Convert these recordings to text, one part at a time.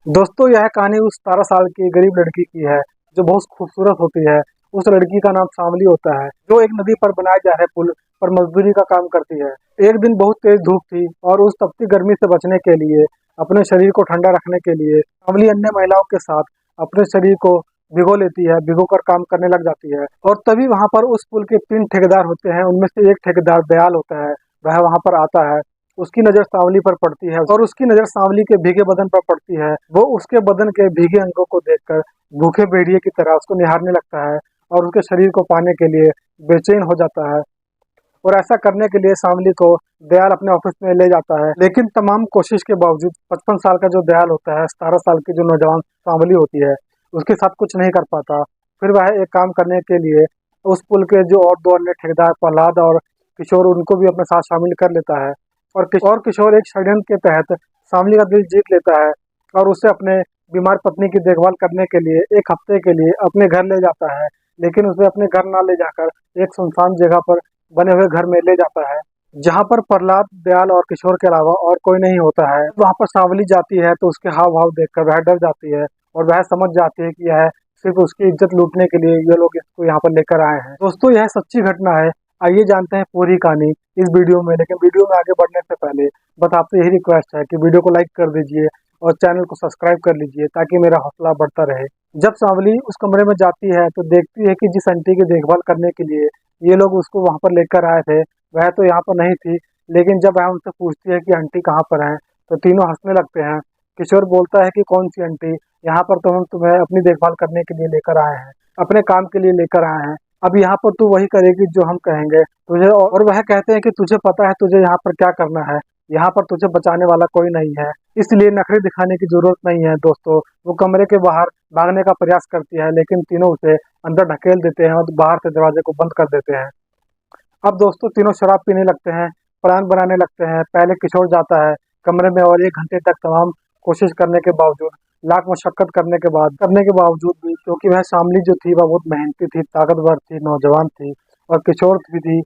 दोस्तों यह कहानी उस 17 साल की गरीब लड़की की है जो बहुत खूबसूरत होती है। उस लड़की का नाम शामली होता है जो एक नदी पर बनाए जा रहे पुल पर मजदूरी का काम करती है। एक दिन बहुत तेज धूप थी और उस तपती गर्मी से बचने के लिए अपने शरीर को ठंडा रखने के लिए शामली अन्य महिलाओं के साथ अपने शरीर को भिगो लेती है, भिगो कर काम करने लग जाती है। और तभी वहां पर उस पुल के 3 ठेकेदार होते हैं, उनमें से एक ठेकेदार दयाल होता है। वह वहां पर आता है। उसकी नजर सांवली पर पड़ती है और उसकी नजर सांवली के भीगे बदन पर पड़ती है। वो उसके बदन के भीगे अंगों को देखकर भूखे भेड़िए की तरह उसको निहारने लगता है और उसके शरीर को पाने के लिए बेचैन हो जाता है। और ऐसा करने के लिए सांवली को दयाल अपने ऑफिस में ले जाता है, लेकिन तमाम कोशिश के बावजूद 55 साल का जो दयाल होता है 17 साल की जो नौजवान सांवली होती है उसके साथ कुछ नहीं कर पाता। फिर वह एक काम करने के लिए उस पुल के जो और दो अन्य ठेकेदार प्रहलाद और किशोर उनको भी अपने साथ शामिल कर लेता है। और किशोर एक षड्यंत्र के तहत सांवली का दिल जीत लेता है और उसे अपने बीमार पत्नी की देखभाल करने के लिए एक हफ्ते के लिए अपने घर ले जाता है। लेकिन उसे अपने घर ना ले जाकर एक सुनसान जगह पर बने हुए घर में ले जाता है, जहाँ पर प्रहलाद, दयाल और किशोर के अलावा और कोई नहीं होता है। वहाँ पर सांवली जाती है तो उसके हाव भाव देखकर वह डर जाती है और वह समझ जाती है कि यह सिर्फ उसकी इज्जत लूटने के लिए ये लोग इसको यहाँ पर लेकर आए हैं। दोस्तों यह सच्ची घटना है। आइए जानते हैं पूरी कहानी इस वीडियो में। लेकिन वीडियो में आगे बढ़ने से पहले बस आपसे यही रिक्वेस्ट है कि वीडियो को लाइक कर दीजिए और चैनल को सब्सक्राइब कर लीजिए ताकि मेरा हौसला बढ़ता रहे। जब सांवली उस कमरे में जाती है तो देखती है कि जिस आंटी की देखभाल करने के लिए ये लोग उसको वहां पर लेकर आए थे वह तो यहाँ पर नहीं थी। लेकिन जब वह उनसे पूछती है कि आंटी कहाँ पर हैं तो तीनों हंसने लगते हैं। किशोर बोलता है कि कौन सी आंटी, यहाँ पर तो हम तुम्हें अपनी देखभाल करने के लिए लेकर आए हैं, अपने काम के लिए लेकर आए हैं। अब यहाँ पर तू वही करेगी जो हम कहेंगे तुझे। और वह कहते हैं कि तुझे पता है तुझे यहाँ पर क्या करना है, यहाँ पर तुझे बचाने वाला कोई नहीं है, इसलिए नखरे दिखाने की जरूरत नहीं है। दोस्तों वो कमरे के बाहर भागने का प्रयास करती है लेकिन तीनों उसे अंदर ढकेल देते हैं और बाहर से दरवाजे को बंद कर देते हैं। अब दोस्तों तीनों शराब पीने लगते हैं, प्लान बनाने लगते हैं। पहले किशोर जाता है कमरे में और 1 घंटे तक तमाम कोशिश करने के बावजूद, लाख मशक्कत करने के बावजूद भी, क्योंकि वह शामली जो थी वह बहुत मेहनती थी, ताकतवर थी, नौजवान थी और किशोर भी थी,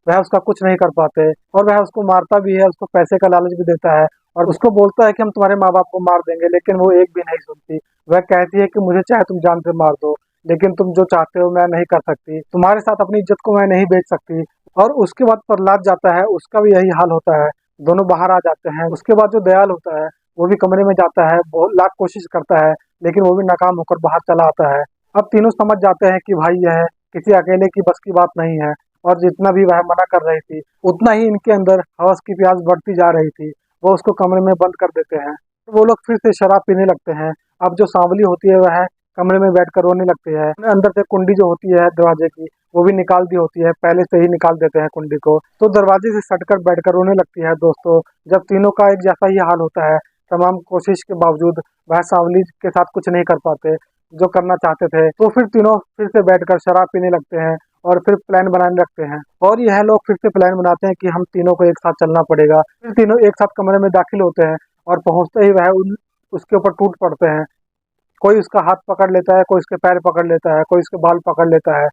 वह उसका कुछ नहीं कर पाते। और वह उसको मारता भी है, उसको पैसे का लालच भी देता है और उसको बोलता है कि हम तुम्हारे माँ बाप को मार देंगे, लेकिन वो एक भी नहीं सुनती। वह कहती है कि मुझे चाहे तुम जान से मार दो, लेकिन तुम जो चाहते हो मैं नहीं कर सकती, तुम्हारे साथ अपनी इज्जत को मैं नहीं बेच सकती। और उसके बाद प्रहलाद जाता है, उसका भी यही हाल होता है। दोनों बाहर आ जाते हैं। उसके बाद जो दयाल होता है वो भी कमरे में जाता है, बहुत लाख कोशिश करता है लेकिन वो भी नाकाम होकर बाहर चला आता है। अब तीनों समझ जाते हैं कि भाई यह किसी अकेले की बस की बात नहीं है। और जितना भी वह मना कर रही थी उतना ही इनके अंदर हवस की प्यास बढ़ती जा रही थी। वो उसको कमरे में बंद कर देते हैं। वो लोग फिर से शराब पीने लगते हैं। अब जो सांवली होती है वह कमरे में बैठकर रोने लगती है। अंदर से कुंडी जो होती है दरवाजे की वो भी निकाल दी होती है, पहले से ही निकाल देते हैं कुंडी को, तो दरवाजे से सटकर बैठकर रोने लगती है। दोस्तों जब तीनों का एक जैसा ही हाल होता है, तमाम कोशिश के बावजूद वह सांवली के साथ कुछ नहीं कर पाते जो करना चाहते थे, तो फिर तीनों फिर से बैठकर शराब पीने लगते हैं और फिर प्लान बनाने लगते हैं। और यह लोग फिर से प्लान बनाते हैं कि हम तीनों को एक साथ चलना पड़ेगा। फिर तीनों एक साथ कमरे में दाखिल होते हैं और पहुंचते ही वह उसके ऊपर टूट पड़ते हैं। कोई उसका हाथ पकड़ लेता है, कोई उसके पैर पकड़ लेता है, कोई उसके बाल पकड़ लेता है।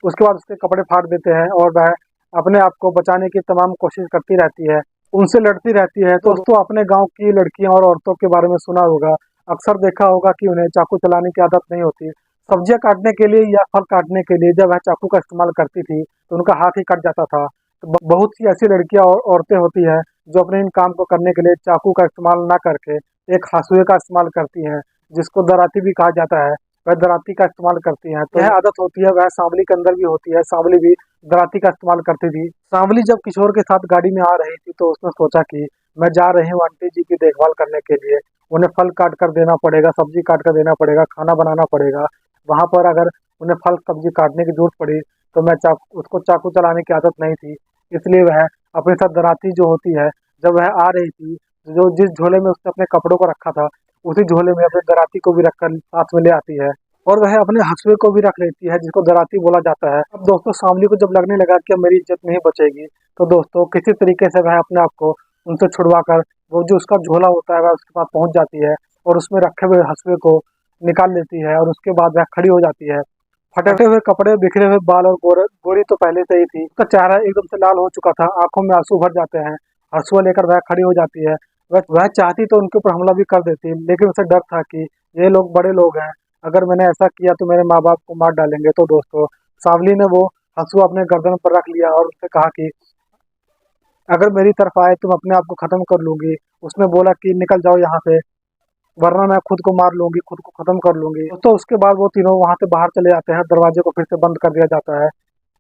उसके बाद उसके कपड़े फाड़ देते हैं और वह अपने आप को बचाने की तमाम कोशिश करती रहती है, उनसे लड़ती रहती है। तो दोस्तों अपने गांव की लड़कियां और औरतों के बारे में सुना होगा, अक्सर देखा होगा कि उन्हें चाकू चलाने की आदत नहीं होती। सब्जियां काटने के लिए या फल काटने के लिए जब वह चाकू का इस्तेमाल करती थी तो उनका हाथ ही कट जाता था। तो बहुत सी ऐसी लड़कियां और औरतें होती हैं जो अपने इन काम को करने के लिए चाकू का इस्तेमाल ना करके एक हंसुए का इस्तेमाल करती हैं, जिसको दराती भी कहा जाता है। वह दराती का इस्तेमाल करती हैं। तो यह आदत होती है वह सांवली के अंदर भी होती है। सांवली भी दराती का इस्तेमाल करती थी। सांवली जब किशोर के साथ गाड़ी में आ रही थी तो उसने सोचा कि मैं जा रही हूँ आंटी जी की देखभाल करने के लिए, उन्हें फल काट कर देना पड़ेगा, सब्जी काट कर देना पड़ेगा, खाना बनाना पड़ेगा। वहां पर अगर उन्हें फल सब्जी काटने की जरूरत पड़ी तो मैं उसको चाकू चलाने की आदत नहीं थी, इसलिए वह अपने साथ दराती जो होती है, जब वह आ रही थी, जो जिस झोले में उसने अपने कपड़ों को रखा था उसी झोले में अपने दराती को भी रखकर साथ में ले आती है और वह अपने हंसुए को भी रख लेती है जिसको दराती बोला जाता है। अब दोस्तों सांवली को जब लगने लगा कि अब मेरी इज्जत नहीं बचेगी तो दोस्तों किसी तरीके से वह अपने आप को उनसे छुड़वा कर वो जो उसका झोला होता है वह उसके पास पहुंच जाती है और उसमें रखे हुए हंसुए को निकाल लेती है और उसके बाद वह खड़ी हो जाती है। फटे हुए कपड़े, बिखरे हुए बाल और गोरी तो पहले से ही थी। उसका चेहरा एकदम से लाल हो चुका था, आंखों में आंसू भर जाते हैं। हंसुआ लेकर वह खड़ी हो जाती है। वह चाहती तो उनके ऊपर हमला भी कर देती, लेकिन उसे डर था कि ये लोग बड़े लोग हैं, अगर मैंने ऐसा किया तो मेरे माँ बाप को मार डालेंगे। तो दोस्तों, सांवली ने वो हंसुआ अपने गर्दन पर रख लिया और उससे कहा कि अगर मेरी तरफ आए तो मैं अपने आप को खत्म कर लूंगी। उसने बोला कि निकल जाओ यहाँ से, वरना मैं खुद को मार लूंगी, खुद को खत्म कर लूंगी। तो उसके बाद वो तीनों वहां से बाहर चले जाते हैं, दरवाजे को फिर से बंद कर दिया जाता है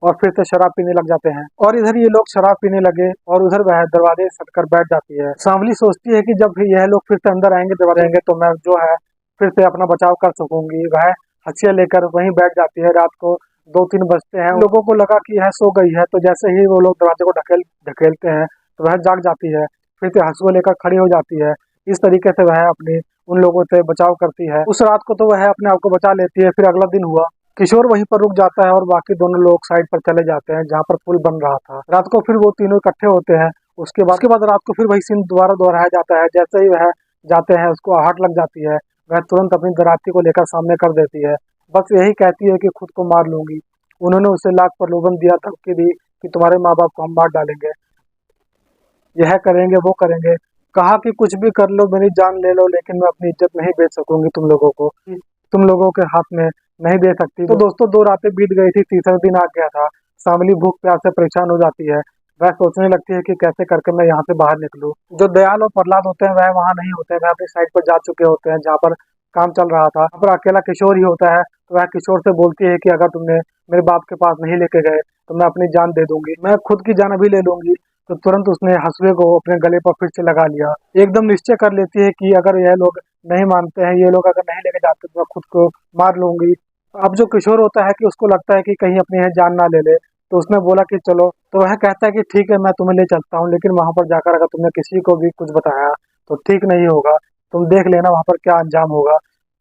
और फिर से शराब पीने लग जाते हैं। और इधर ये लोग शराब पीने लगे और उधर वह दरवाजे सटकर बैठ जाती है। सांवली सोचती है कि जब यह लोग फिर से अंदर आएंगे, दरवाजे आएंगे, तो मैं जो है फिर से अपना बचाव कर सकूंगी। वह हथियार लेकर वहीं बैठ जाती है। रात को 2-3 बजते हैं। उन लोगों को लगा कि यह सो गई है, तो जैसे ही वो लोग दरवाजे को ढकेलते हैं तो वह जाग जाती है, फिर से हंसुआ लेकर खड़ी हो जाती है। इस तरीके से वह अपने उन लोगों से बचाव करती है। उस रात को तो वह अपने आप को बचा लेती है। फिर अगला दिन हुआ, किशोर वहीं पर रुक जाता है और बाकी दोनों लोग साइड पर चले जाते हैं जहाँ पर पुल बन रहा था। रात को फिर वो तीनों इकट्ठे होते हैं। उसके बाद रात को फिर वही सीन दोबारा दोहराया जाता है। जैसे ही वह जाते हैं, उसको आहट लग जाती है। वह तुरंत अपनी दराती को लेकर सामने कर देती है, बस यही कहती है कि खुद को मार लूंगी। उन्होंने उसे लाख प्रलोभन दिया, धमकी दी कि तुम्हारे माँ बाप को हम मार डालेंगे, यह करेंगे, वो करेंगे। कहा कि कुछ भी कर लो, मेरी जान ले लो, लेकिन मैं अपनी इज्जत नहीं बेच सकूंगी तुम लोगों को, तुम लोगों के हाथ में नहीं दे सकती। तो दोस्तों, 2 रातें बीत गई थी, तीसरा दिन आ गया था। सांवली भूख प्यास से परेशान हो जाती है। वह सोचने लगती है कि कैसे करके मैं यहाँ से बाहर निकलूं। जो दयाल और प्रहलाद होते हैं वह वहाँ नहीं होते हैं, वह अपनी साइड पर जा चुके होते हैं जहाँ पर काम चल रहा था। वहाँ पर अकेला किशोर ही होता है। तो वह किशोर से बोलती है कि अगर तुमने मेरे बाप के पास नहीं लेके गए तो मैं अपनी जान दे दूंगी, मैं खुद की जान अभी ले लूंगी। तो तुरंत उसने हंसुए को अपने गले पर फिर से लगा लिया। एकदम निश्चय कर लेती है कि अगर यह लोग नहीं मानते हैं, ये लोग अगर नहीं लेके जाते तो मैं खुद को मार लूंगी। अब जो किशोर होता है कि उसको लगता है कि कहीं अपनी यह जान ना ले ले, तो उसने बोला कि चलो। तो वह कहता है कि ठीक है, मैं तुम्हें ले चलता हूँ, लेकिन वहां पर जाकर अगर तुमने किसी को भी कुछ बताया तो ठीक नहीं होगा, तुम देख लेना वहां पर क्या अंजाम होगा।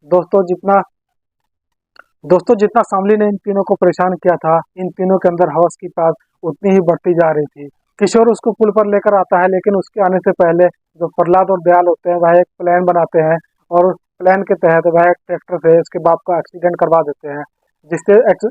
दोस्तों जितना दोस्तों जितना सांवली ने इन तीनों को परेशान किया था, इन तीनों के अंदर हवस की प्यास उतनी ही बढ़ती जा रही थी। किशोर उसको पुल पर लेकर आता है, लेकिन उसके आने से पहले जो प्रहलाद और दयाल होते हैं वह एक प्लान बनाते हैं और उस प्लान के तहत वह एक ट्रैक्टर से उसके बाप का एक्सीडेंट करवा देते हैं, जिससे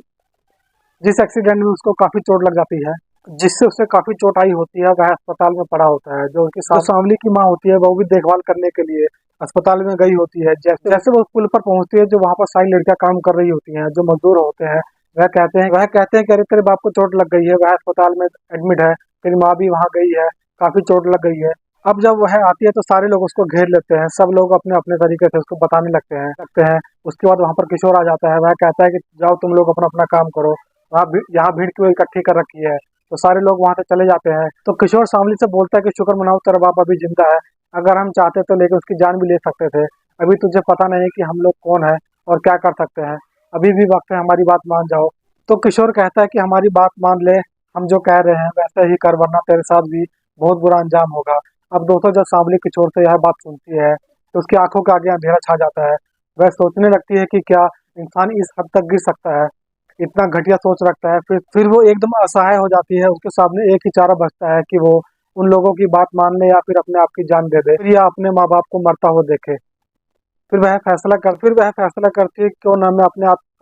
जिस एक्सीडेंट में उसको काफी चोट लग जाती है, जिससे उसे काफी चोट आई होती है। वह अस्पताल में पड़ा होता है। जो उसकी सांवली की माँ होती है वो भी देखभाल करने के लिए अस्पताल में गई होती है। जैसे जैसे वो पुल पर पहुंचती है, जो वहाँ पर सारी लड़कियां काम कर रही होती हैं, जो मजदूर होते हैं, वह कहते हैं कि अरे तेरे बाप को चोट लग गई है, वह अस्पताल में एडमिट है, तेरी माँ भी वहाँ गई है, काफी चोट लग गई है। अब जब वह आती है तो सारे लोग उसको घेर लेते हैं, सब लोग अपने अपने तरीके से उसको बताने लगते हैं। उसके बाद वहाँ पर किशोर आ जाता है। वह कहता है कि जाओ तुम लोग अपना अपना काम करो, यहाँ भीड़ क्यों इकट्ठी कर रखी है। तो सारे लोग वहां से चले जाते हैं। तो किशोर सांवली से बोलता है कि शुक्र मनाओ, तेरा बाप अभी जिंदा है, अगर हम चाहते तो लेकिन उसकी जान भी ले सकते थे। अभी तुझे पता नहीं कि हम लोग कौन है और क्या कर सकते हैं, अभी भी वक्त है, हमारी बात मान जाओ। तो किशोर कहता है कि हमारी बात मान ले, हम जो कह रहे हैं वैसे ही कर, वरना तेरे साथ भी बहुत बुरा अंजाम होगा। अब दोस्तों, जब सांवली किशोर से यह बात सुनती है तो उसकी आंखों के आगे अंधेरा छा जाता है। वह सोचने लगती है कि क्या इंसान इस हद तक गिर सकता है, इतना घटिया सोच रखता है। फिर वो एकदम असहाय हो जाती है। उसके सामने एक ही चारा बचता है कि वो उन लोगों की बात मान ले या फिर अपने आप की जान दे दे, फिर या अपने माँ बाप को मरता हुआ देखे। फिर वह फैसला करती है कि क्यों ना मैं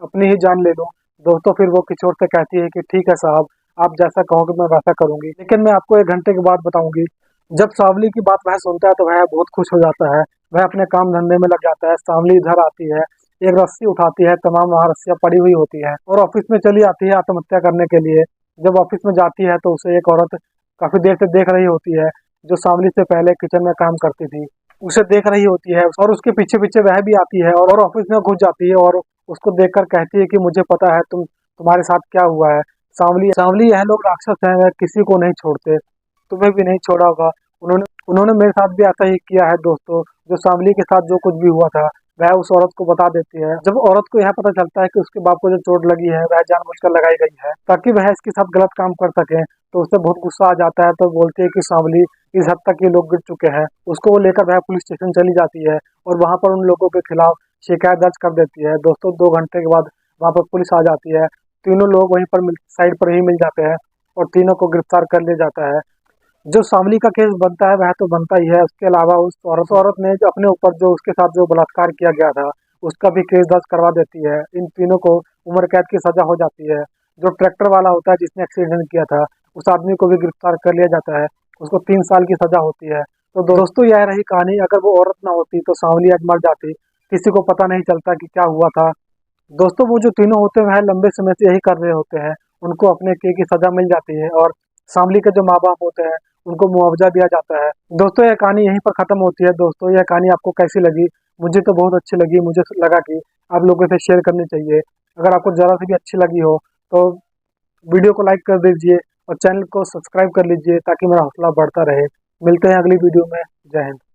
अपनी ही जान ले लूं। दोस्तों, फिर वो किशोर से कहती है कि ठीक है साहब, आप जैसा कहोगे मैं वैसा करूंगी, लेकिन मैं आपको 1 घंटे के बाद बताऊंगी। जब सांवली की बात वह सुनता है तो वह बहुत खुश हो जाता है। वह अपने काम धंधे में लग जाता है। सांवली इधर आती है, एक रस्सी उठाती है, तमाम वहाँ रस्सियां पड़ी हुई होती है और ऑफिस में चली आती है आत्महत्या करने के लिए। जब ऑफिस में जाती है तो उसे एक औरत काफी देर से देख रही होती है, जो सांवली से पहले किचन में काम करती थी, उसे देख रही होती है और उसके पीछे पीछे वह भी आती है और ऑफिस में घुस जाती है और उसको देखकर कहती है कि मुझे पता है तुम्हारे साथ क्या हुआ है। सांवली, यह लोग राक्षस हैं, वह किसी को नहीं छोड़ते, तुम्हें भी नहीं छोड़ा होगा। उन्होंने उन्होंने मेरे साथ भी ऐसा ही किया है। दोस्तों, जो सांवली के साथ जो कुछ भी हुआ था वह उस औरत को बता देती है। जब औरत को यह पता चलता है कि उसके बाप को जो चोट लगी है वह जानबूझकर लगाई गई है ताकि वह इसके साथ गलत काम कर सके, तो उसे बहुत गुस्सा आ जाता है। तो बोलती है कि सांवली, इस हद तक ये लोग गिर चुके हैं। उसको वो लेकर वह पुलिस स्टेशन चली जाती है और वहां पर उन लोगों के खिलाफ शिकायत दर्ज कर देती है। दोस्तों, 2 घंटे के बाद वहां पर पुलिस आ जाती है। तीनों लोग वहीं पर साइड पर ही मिल जाते हैं और तीनों को गिरफ्तार कर लिया जाता है। जो सांवली का केस बनता है वह तो बनता ही है, उसके अलावा उस औरत ने जो अपने ऊपर जो उसके साथ जो बलात्कार किया गया था उसका भी केस दर्ज करवा देती है। इन तीनों को उम्र कैद की सजा हो जाती है। जो ट्रैक्टर वाला होता है जिसने एक्सीडेंट किया था, उस आदमी को भी गिरफ्तार कर लिया जाता है, उसको 3 साल की सजा होती है। तो दोस्तों यह रही कहानी। अगर वो औरत ना होती तो सांवली आज मर जाती, किसी को पता नहीं चलता कि क्या हुआ था। दोस्तों वो जो तीनों होते हैं लंबे समय से यही कर रहे होते हैं, उनको अपने किए की सजा मिल जाती है और सांवली के जो माँ बाप होते हैं उनको मुआवजा दिया जाता है। दोस्तों यह कहानी यहीं पर खत्म होती है। दोस्तों यह कहानी आपको कैसी लगी? मुझे तो बहुत अच्छी लगी। मुझे लगा कि आप लोगों से शेयर करनी चाहिए। अगर आपको जरा से भी अच्छी लगी हो तो वीडियो को लाइक कर दीजिए और चैनल को सब्सक्राइब कर लीजिए ताकि मेरा हौसला बढ़ता रहे। मिलते हैं अगली वीडियो में। जय हिंद।